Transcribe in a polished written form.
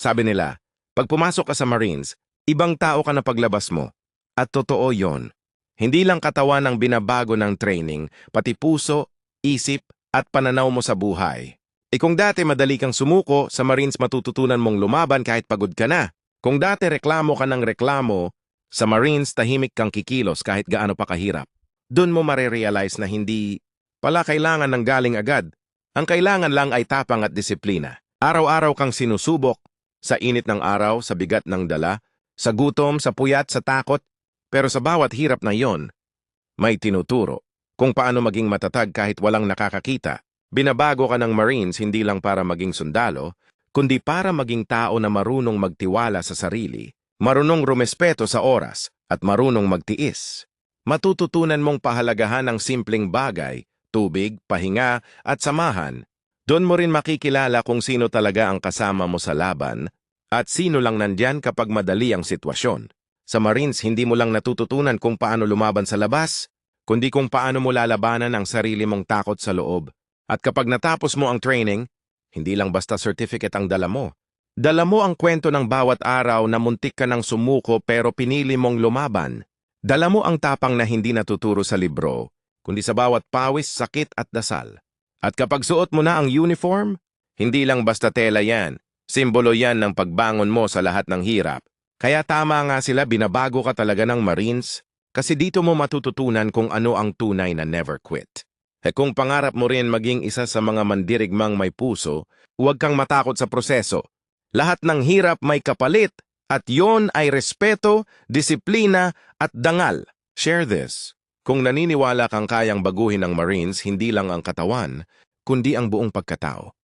Sabi nila, pag pumasok ka sa Marines, ibang tao ka na paglabas mo. At totoo yon. Hindi lang katawan ang binabago ng training, pati puso, isip, at pananaw mo sa buhay. Kung dati madali kang sumuko, sa Marines matututunan mong lumaban kahit pagod ka na. Kung dati reklamo ka ng reklamo, sa Marines tahimik kang kikilos kahit gaano pa kahirap. Doon mo marerealize na hindi pala kailangan ng galing agad. Ang kailangan lang ay tapang at disiplina. Araw-araw kang sinusubok, sa init ng araw, sa bigat ng dala, sa gutom, sa puyat, sa takot. Pero sa bawat hirap na yon, may tinuturo kung paano maging matatag kahit walang nakakakita. Binabago ka ng Marines hindi lang para maging sundalo, kundi para maging tao na marunong magtiwala sa sarili, marunong rumespeto sa oras, at marunong magtiis. Matututunan mong pahalagahan ang simpleng bagay, tubig, pahinga, at samahan. Doon mo rin makikilala kung sino talaga ang kasama mo sa laban at sino lang nandyan kapag madali ang sitwasyon. Sa Marines, hindi mo lang natututunan kung paano lumaban sa labas, kundi kung paano mo lalabanan ang sarili mong takot sa loob. At kapag natapos mo ang training, hindi lang basta certificate ang dala mo. Dala mo ang kwento ng bawat araw na muntik ka ng sumuko pero pinili mong lumaban. Dala mo ang tapang na hindi natuturo sa libro, kundi sa bawat pawis, sakit at dasal. At kapag suot mo na ang uniform, hindi lang basta tela yan. Simbolo yan ng pagbangon mo sa lahat ng hirap. Kaya tama nga sila, binabago ka talaga ng Marines kasi dito mo matututunan kung ano ang tunay na never quit. Kung pangarap mo rin maging isa sa mga mandirigmang may puso, huwag kang matakot sa proseso. Lahat ng hirap may kapalit at yon ay respeto, disiplina at dangal. Share this. Kung naniniwala kang kayang baguhin ng Marines, hindi lang ang katawan, kundi ang buong pagkatao.